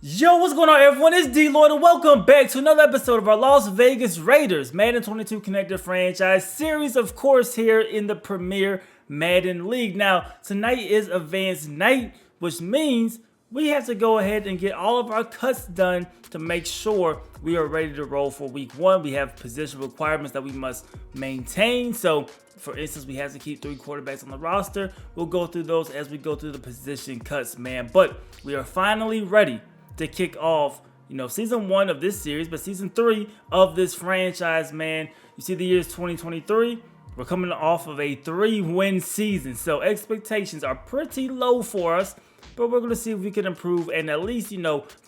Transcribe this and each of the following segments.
Yo, what's going on, everyone? It's DLloyd, and welcome back to another episode of our Las Vegas Raiders Madden 22 Connected Franchise series, of course, here in the Premier Madden League. Now, tonight is Advanced Night, which means we have to go ahead and get all of our cuts done to make sure we are ready to roll for week one. We have position requirements that we must maintain. So, for instance, we have to keep 3 quarterbacks on the roster. We'll go through those as we go through the position cuts, man. But we are finally ready to kick off, season 1 of this series, but season 3 of this franchise, man. You see the year's 2023. We're coming off of a 3-win season, so expectations are pretty low for us, but we're going to see if we can improve and at least,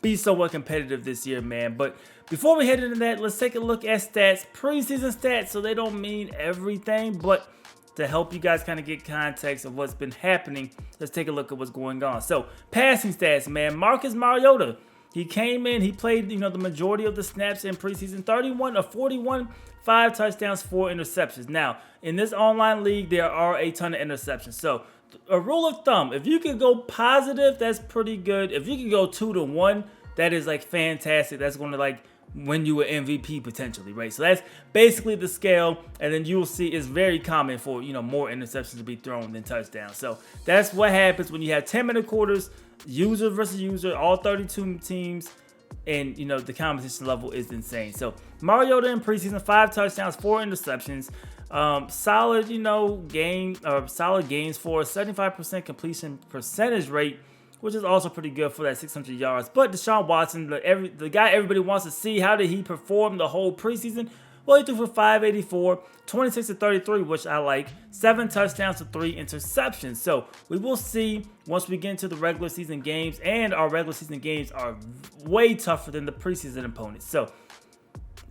be somewhat competitive this year, man. But before we head into that, let's take a look at stats, preseason stats, so they don't mean everything, but to help you guys kind of get context of what's been happening, let's take a look at what's going on. So, passing stats, man. Marcus Mariota, he came in, he played, the majority of the snaps in preseason, 31 of 41, 5 touchdowns, 4 interceptions. Now, in this online league, there are a ton of interceptions. So, a rule of thumb, if you can go positive, that's pretty good. If you can go 2-1, that is like fantastic. That's going to win you an MVP potentially, right? So that's basically the scale, and then you will see it's very common for more interceptions to be thrown than touchdowns. So that's what happens when you have 10-minute quarters, user versus user, all 32 teams, and the competition level is insane. So Mariota in preseason, 5 touchdowns, 4 interceptions, solid solid gains for a 75% completion percentage rate, which is also pretty good for that 600 yards. But Deshaun Watson, the guy everybody wants to see, how did he perform the whole preseason? Well, he threw for 584, 26-33, which I like, 7 touchdowns to 3 interceptions. So we will see once we get into the regular season games, and our regular season games are way tougher than the preseason opponents. So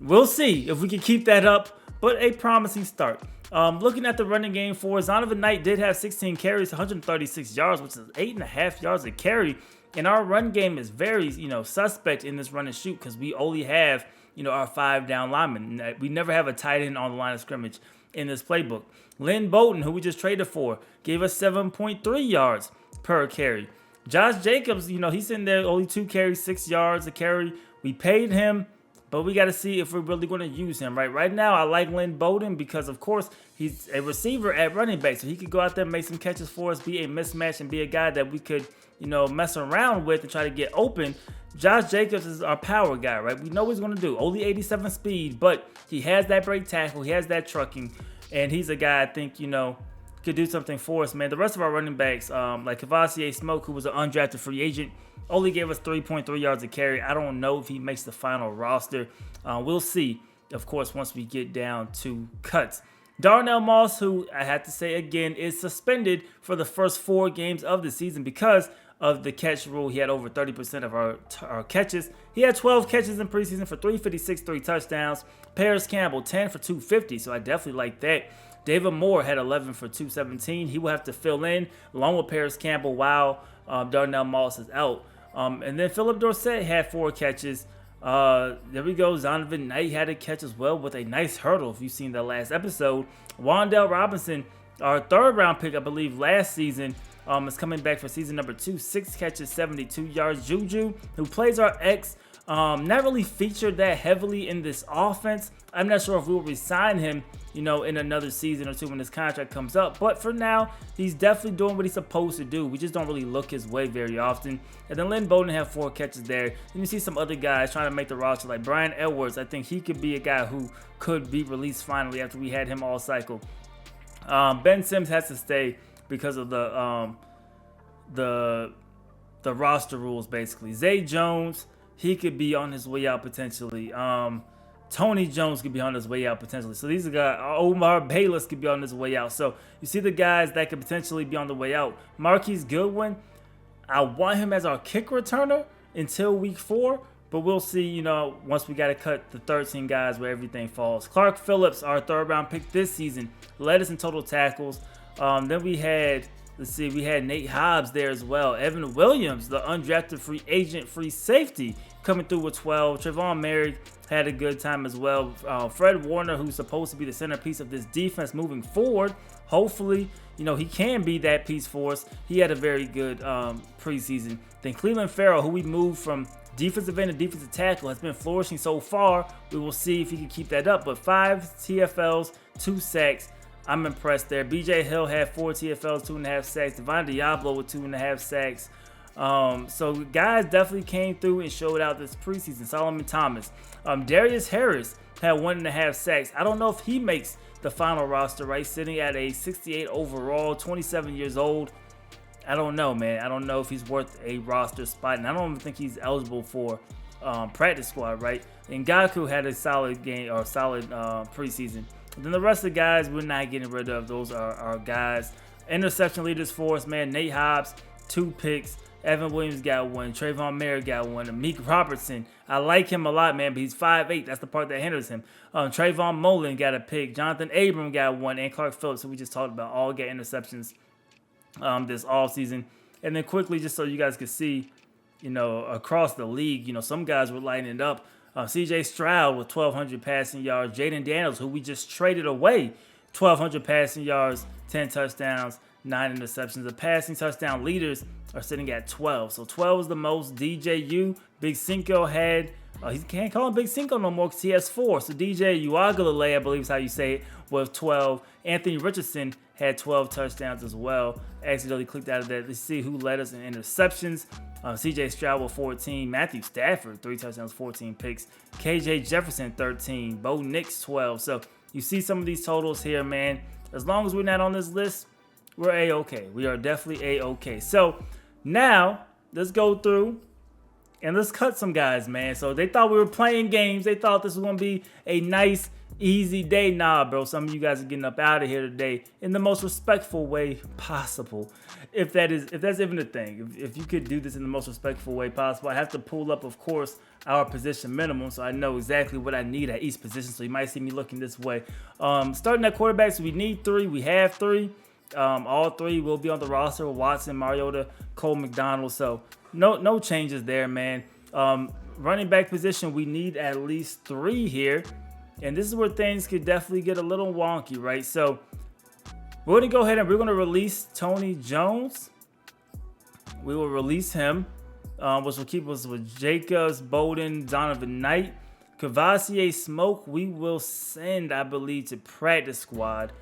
we'll see if we can keep that up, but a promising start. Looking at the running game for Zonovan Knight, did have 16 carries, 136 yards, which is 8.5 yards a carry. And our run game is very, suspect in this run and shoot because we only have, our 5 down linemen. We never have a tight end on the line of scrimmage in this playbook. Lynn Bowden, who we just traded for, gave us 7.3 yards per carry. Josh Jacobs, he's in there, only 2 carries, 6 yards a carry. We paid him, but we got to see if we're really going to use him, right? Right now, I like Lynn Bowden because, of course, he's a receiver at running back, so he could go out there and make some catches for us, be a mismatch, and be a guy that we could, mess around with and try to get open. Josh Jacobs is our power guy, right? We know what he's going to do. Only 87 speed, but he has that break tackle. He has that trucking, and he's a guy I think, could do something for us, man. The rest of our running backs, like Kavasier Smoke, who was an undrafted free agent, only gave us 3.3 yards a carry. I don't know if he makes the final roster. We'll see, of course, once we get down to cuts. Darnell Moss, who I have to say again, is suspended for the first 4 games of the season because of the catch rule. He had over 30% of our catches. He had 12 catches in preseason for 356, 3 touchdowns. Paris Campbell, 10 for 250, so I definitely like that. David Moore had 11 for 217. He will have to fill in along with Paris Campbell while Darnell Moss is out. And then Philip Dorsett had 4 catches. There we go. Zonovan Knight had a catch as well with a nice hurdle, if you've seen the last episode. Wan'Dale Robinson, our 3rd round pick, I believe, last season, is coming back for season number 2. 6 catches, 72 yards. Juju, who plays our X, not really featured that heavily in this offense. I'm not sure if we'll resign him, in another season or 2 when his contract comes up. But for now, he's definitely doing what he's supposed to do. We just don't really look his way very often. And then Lynn Bowden had 4 catches there. And you see some other guys trying to make the roster, like Brian Edwards. I think he could be a guy who could be released finally after we had him all cycle. Ben Sims has to stay because of the roster rules, basically. Zay Jones, he could be on his way out potentially. Tony Jones could be on his way out potentially. So these are guys. Omar Bayless could be on his way out. So you see the guys that could potentially be on the way out. Marquise Goodwin, I want him as our kick returner until week 4. But we'll see, once we got to cut the 13 guys where everything falls. Clark Phillips, our 3rd round pick this season, led us in total tackles. Then we had, we had Nate Hobbs there as well. Evan Williams, the undrafted free agent, free safety, coming through with 12. Trevon Merrick had a good time as well. Fred Warner, who's supposed to be the centerpiece of this defense moving forward, hopefully, he can be that piece for us. He had a very good preseason. Then Cleveland Farrell, who we moved from defensive end and defensive tackle has been flourishing so far. We will see if he can keep that up. But 5 TFLs, 2 sacks. I'm impressed there. BJ Hill had 4 TFLs, 2.5 sacks. Divine Diablo with 2.5 sacks. So guys definitely came through and showed out this preseason. Solomon Thomas. Darius Harris had 1.5 sacks. I don't know if he makes the final roster, right? Sitting at a 68 overall, 27 years old. I don't know, man. I don't know if he's worth a roster spot, and I don't even think he's eligible for practice squad, right? Ngaku had a solid game or solid preseason. But then the rest of the guys we're not getting rid of. Those are our guys. Interception leaders for us, man. Nate Hobbs, 2 picks. Evan Williams got 1. Trayvon Merritt got 1. Amik Robertson, I like him a lot, man, but he's 5'8". That's the part that hinders him. Trayvon Mullen got a pick. Jonathan Abram got 1. And Clark Phillips, who we just talked about, all got interceptions this offseason. And then quickly, just so you guys can see, across the league, some guys were lighting it up. CJ Stroud with 1,200 passing yards. Jaden Daniels, who we just traded away, 1,200 passing yards, 10 touchdowns, 9 interceptions. The passing touchdown leaders are sitting at 12. So 12 is the most. DJU, Big Cinco had, he can't call him Big Cinco no more because he has 4. So DJ Uagalele, I believe is how you say it, with 12. Anthony Richardson had 12 touchdowns as well. Accidentally clicked out of that. Let's see who led us in interceptions. CJ Stroud with 14. Matthew Stafford, 3 touchdowns, 14 picks. KJ Jefferson, 13. Bo Nix, 12. So you see some of these totals here, man. As long as we're not on this list, we're A-okay. We are definitely A-okay. So now let's go through and let's cut some guys, man. So they thought we were playing games. They thought this was going to be a nice, easy day. Nah, bro. Some of you guys are getting up out of here today in the most respectful way possible. If that's even a thing. If you could do this in the most respectful way possible, I have to pull up, of course, our position minimum so I know exactly what I need at each position. So you might see me looking this way. Starting at quarterbacks, we need 3. We have 3. All 3 will be on the roster with Watson, Mariota, Cole McDonald. So no changes there, man. Running back position, we need at least 3 here. And this is where things could definitely get a little wonky, right? So we're going to go ahead and we're going to release Tony Jones. We will release him, which will keep us with Jacobs, Bowden, Donovan Knight. Cavassier Smoke, we will send, I believe, to practice squad.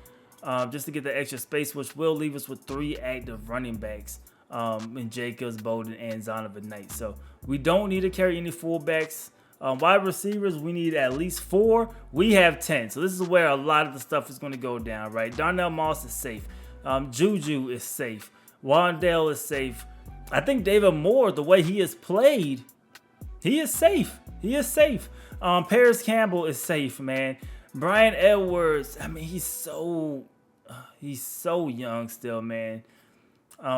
Just to get the extra space, which will leave us with 3 active running backs in Jacobs, Bowden, and Donovan Knight. So we don't need to carry any fullbacks. Wide receivers, we need at least 4. We have 10. So this is where a lot of the stuff is going to go down, right? Darnell Moss is safe. Juju is safe. Wandale is safe. I think David Moore, the way he has played, he is safe. He is safe. Paris Campbell is safe, man. Brian Edwards, I mean, he's so young still, man.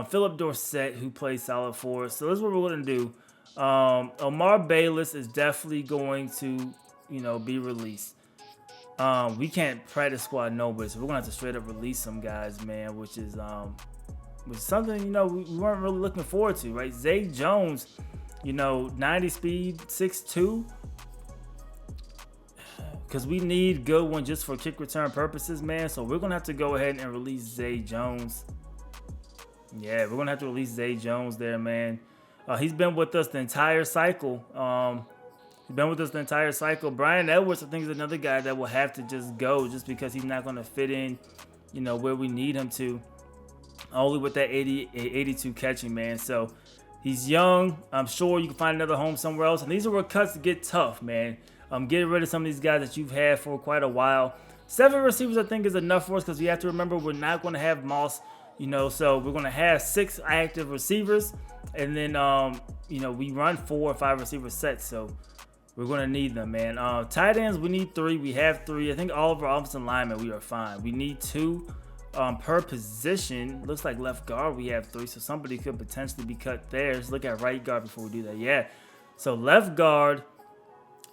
Philip Dorsett, who plays solid for us. So this is what we're going to do. Omar Bayless is definitely going to, be released. We can't practice squad nobody, so we're going to have to straight up release some guys, man, which is something, we weren't really looking forward to, right? Zay Jones, 90 speed, 6'2". Because we need good one just for kick return purposes, man. So we're going to have to go ahead and release Zay Jones. Yeah, we're going to have to release Zay Jones there, man. He's been with us the entire cycle. Brian Edwards, I think, is another guy that will have to just go just because he's not going to fit in, where we need him to. Only with that 82 catching, man. So he's young. I'm sure you can find another home somewhere else. And these are where cuts get tough, man. Getting rid of some of these guys that you've had for quite a while. 7 receivers, I think, is enough for us because you have to remember we're not going to have Moss, so we're going to have 6 active receivers. And then, we run 4 or 5 receiver sets, so we're going to need them, man. Tight ends, we need 3. We have 3. I think all of our offensive linemen, we are fine. We need 2 per position. Looks like left guard, we have 3, so somebody could potentially be cut there. Let's look at right guard before we do that. Yeah, so left guard.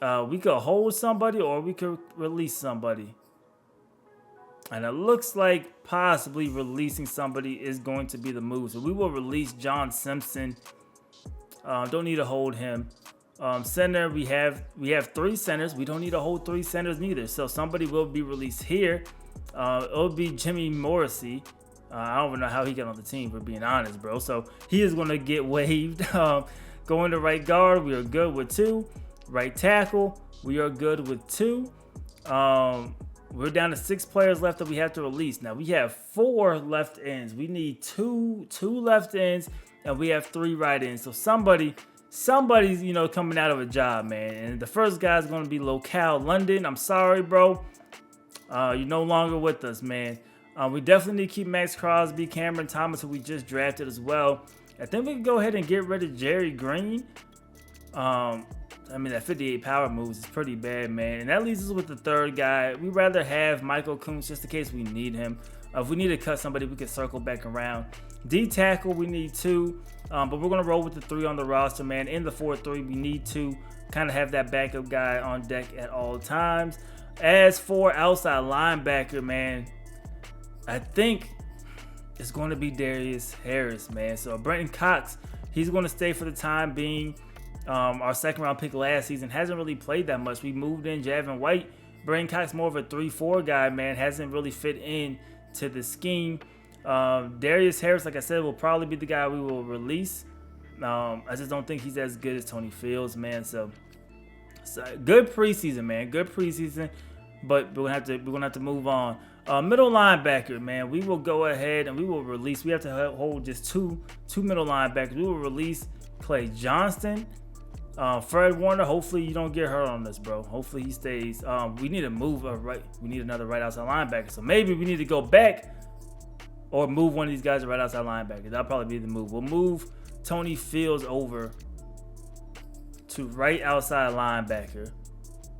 We could hold somebody or we could release somebody. And it looks like possibly releasing somebody is going to be the move. So we will release John Simpson. Don't need to hold him. Center, we have 3 centers. We don't need to hold 3 centers neither. So somebody will be released here. It'll be Jimmy Morrissey. I don't even know how he got on the team, for being honest, bro. So he is going to get waived. Going to right guard, we are good with 2. Right tackle, we are good with 2. We're down to 6 players left that we have to release. Now we have 4 left ends. We need two left ends, and we have 3 right ends. So somebody's coming out of a job, man. And the first guy is going to be Locale London. I'm sorry, bro. You're no longer with us, man. We definitely need to keep Max Crosby, Cameron Thomas, who we just drafted as well. I think we can go ahead and get rid of Jerry Green. I mean, that 58 power moves is pretty bad, man. And that leaves us with the 3rd guy. We'd rather have Michael Kuntz just in case we need him. If we need to cut somebody, we can circle back around. D tackle, we need 2. But we're going to roll with the 3 on the roster, man. In the 4-3, we need to kind of have that backup guy on deck at all times. As for outside linebacker, man, I think it's going to be Darius Harris, man. So Brenton Cox, he's going to stay for the time being. Our 2nd round pick last season hasn't really played that much. We moved in Javin White. Brenton Cox more of a 3-4 guy, man. Hasn't really fit in to the scheme. Darius Harris, like I said, will probably be the guy we will release. I just don't think he's as good as Tony Fields, man. So good preseason, man. Good preseason, but we're gonna have to move on. Middle linebacker, man. We will go ahead and we will release. We have to hold just two middle linebackers. We will release Clay Johnston. Fred Warner, hopefully you don't get hurt on this, bro. Hopefully he stays. We need to move we need another right outside linebacker. So maybe we need to go back or move one of these guys to right outside linebacker. That'll probably be the move. We'll move Tony Fields over to right outside linebacker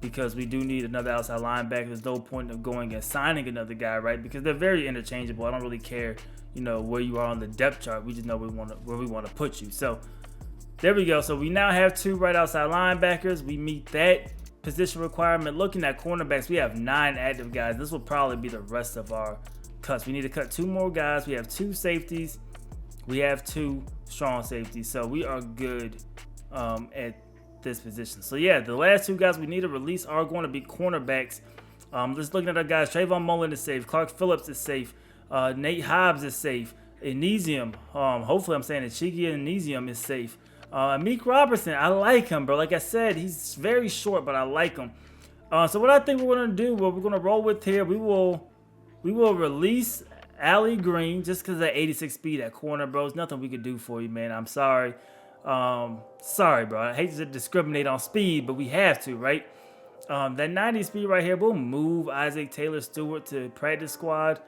because we do need another outside linebacker. There's no point of going and signing another guy, right? Because they're very interchangeable. I don't really care, where you are on the depth chart. We just know where we want to put you. So there we go. So we now have 2 right outside linebackers. We meet that position requirement. Looking at cornerbacks, we have 9 active guys. This will probably be the rest of our cuts. We need to cut 2 more guys. We have 2 safeties. We have 2 strong safeties. So we are good at this position. So yeah, the last 2 guys we need to release are going to be cornerbacks. Just looking at our guys, Trayvon Mullen is safe. Clark Phillips is safe. Nate Hobbs is safe. Enesium, hopefully I'm saying it, Cheeky Enesium is safe. Meek Robertson, I like him, bro. Like I said, he's very short, but I like him. So what I think we're going to do, what we're going to roll with here, we will release Ali Green just because of that 86 speed at corner, bro. There's nothing we could do for you, man. I'm sorry. Sorry, bro. I hate to discriminate on speed, but we have to, right? That 90 speed right here, we'll move Isaac Taylor Stewart to practice squad.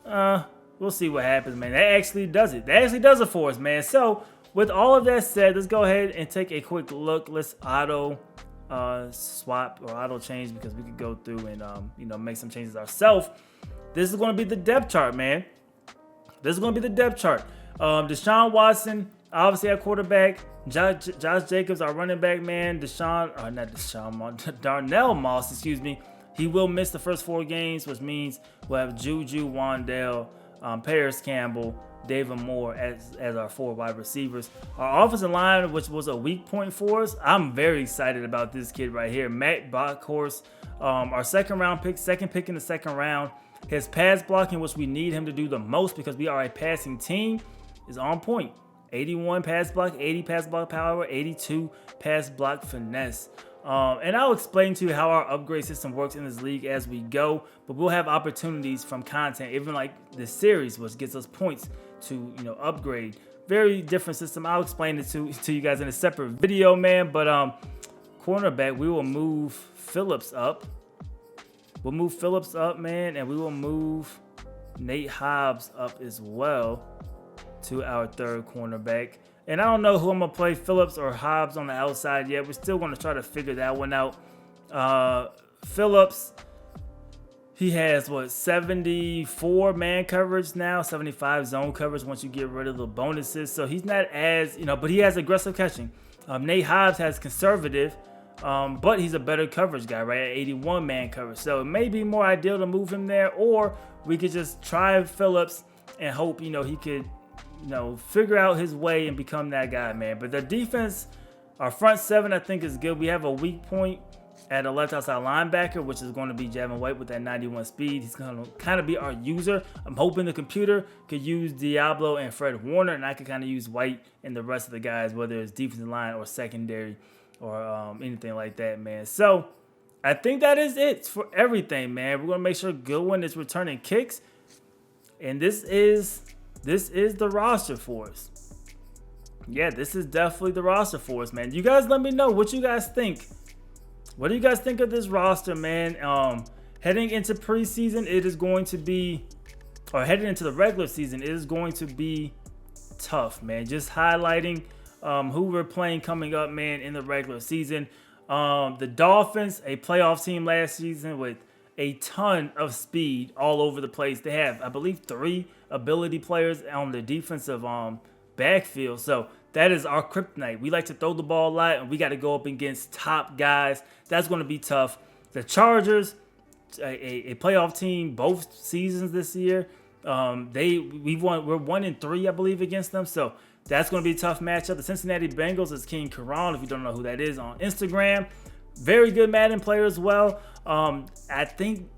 We'll see what happens, man. That actually does it. That actually does it for us, man. So with all of that said, let's go ahead and take a quick look. Let's auto swap or auto change because we could go through and make some changes ourselves. This is going to be the depth chart, man. This is going to be the depth chart. Deshaun Watson, obviously at quarterback. Josh Jacobs, our running back, man. Darnell Moss, excuse me. He will miss the first 4 games, which means we'll have Juju, Wandale, Paris Campbell, David Moore as our 4 wide receivers. Our offensive line, which was a weak point for us, I'm very excited about this kid right here. Matt Bockhorst, our second pick in the second round. His pass blocking, which we need him to do the most because we are a passing team, is on point. 81 pass block, 80 pass block power, 82 pass block finesse. And I'll explain to you how our upgrade system works in this league as we go, but we'll have opportunities from content, even like this series, which gets us points to upgrade. Very different system. I'll explain it to you guys in a separate video, man. But cornerback, we will move Phillips up. We'll move Phillips up, man, and we will move Nate Hobbs up as well to our 3rd cornerback. And I don't know who I'm going to play, Phillips or Hobbs on the outside yet. We're still going to try to figure that one out. Phillips, he has, 74 man coverage now, 75 zone coverage once you get rid of the bonuses. So he's not as, but he has aggressive catching. Nate Hobbs has conservative, but he's a better coverage guy, right, at 81 man coverage. So it may be more ideal to move him there, or we could just try Phillips and hope, he could, figure out his way and become that guy, man. But the defense, our front 7, I think is good. We have a weak point at a left outside linebacker, which is going to be Javin White with that 91 speed. He's going to kind of be our user. I'm hoping the computer could use DLlo and Fred Warner, and I could kind of use White and the rest of the guys, whether it's defensive line or secondary or anything like that, man. So I think that is it for everything, man. We're going to make sure Goodwin is returning kicks, and this is the roster for us. Yeah, this is definitely the roster for us, man. You guys let me know what you guys think. What do you guys think of this roster, man? Heading into preseason, it is going to be, or heading into the regular season, it is going to be tough, man. Just highlighting who we're playing coming up, man, in the regular season. The Dolphins, a playoff team last season with a ton of speed all over the place. They have, I believe, 3 ability players on the defensive backfield. So that is our kryptonite. We like to throw the ball a lot, and we got to go up against top guys. That's going to be tough. The Chargers, a playoff team both seasons this year. We're 1-3, I believe, against them. So that's going to be a tough matchup. The Cincinnati Bengals is King Karan, if you don't know who that is, on Instagram. Very good Madden player as well. I think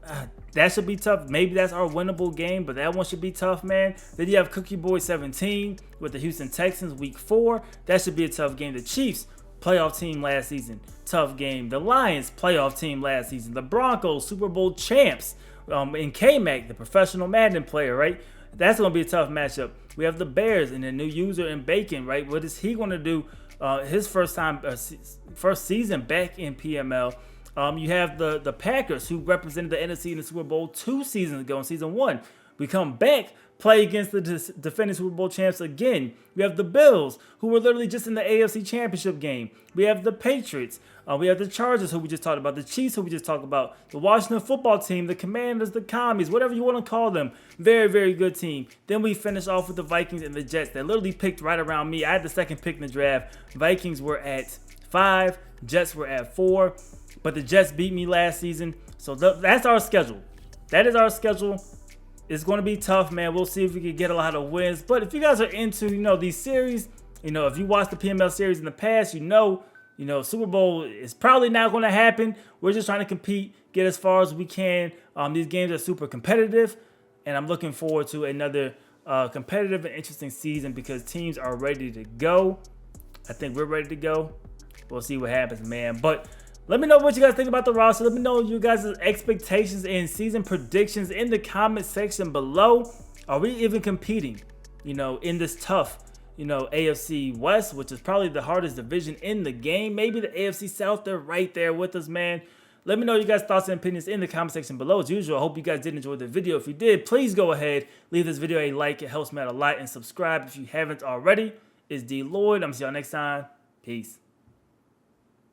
that should be tough. Maybe that's our winnable game, but that one should be tough, man. Then you have Cookie Boy 17 with the Houston Texans week 4. That should be a tough game. The Chiefs, playoff team last season, tough game. The Lions, playoff team last season. The Broncos, Super Bowl champs. In K-Mac, the professional Madden player, right? That's going to be a tough matchup. We have the Bears and the new user in Bacon, right? What is he going to do? His first season back in PML. You have the Packers, who represented the NFC in the Super Bowl 2 seasons ago in season 1. We come back, play against the defending Super Bowl champs again. We have the Bills, who were literally just in the AFC Championship game. We have the Patriots. We have the Chargers, who we just talked about. The Chiefs, who we just talked about. The Washington football team, the Commanders, the Commies, whatever you want to call them. Very, very good team. Then we finish off with the Vikings and the Jets. They literally picked right around me. I had the second pick in the draft. Vikings were at 5. Jets were at 4. But the Jets beat me last season. So that's our schedule. That is our schedule. It's going to be tough, man. We'll see if we can get a lot of wins. But if you guys are into, these series, if you watched the PML series in the past, Super Bowl is probably not going to happen. We're just trying to compete, get as far as we can. These games are super competitive, and I'm looking forward to another competitive and interesting season because teams are ready to go. I think we're ready to go. We'll see what happens, man. But let me know what you guys think about the roster. Let me know your guys' expectations and season predictions in the comment section below. Are we even competing, in this tough, AFC West, which is probably the hardest division in the game? Maybe the AFC South, they're right there with us, man. Let me know your guys' thoughts and opinions in the comment section below. As usual, I hope you guys did enjoy the video. If you did, please go ahead, leave this video a like. It helps me out a lot. And subscribe if you haven't already. It's DLloyd. I'm going to see y'all next time. Peace.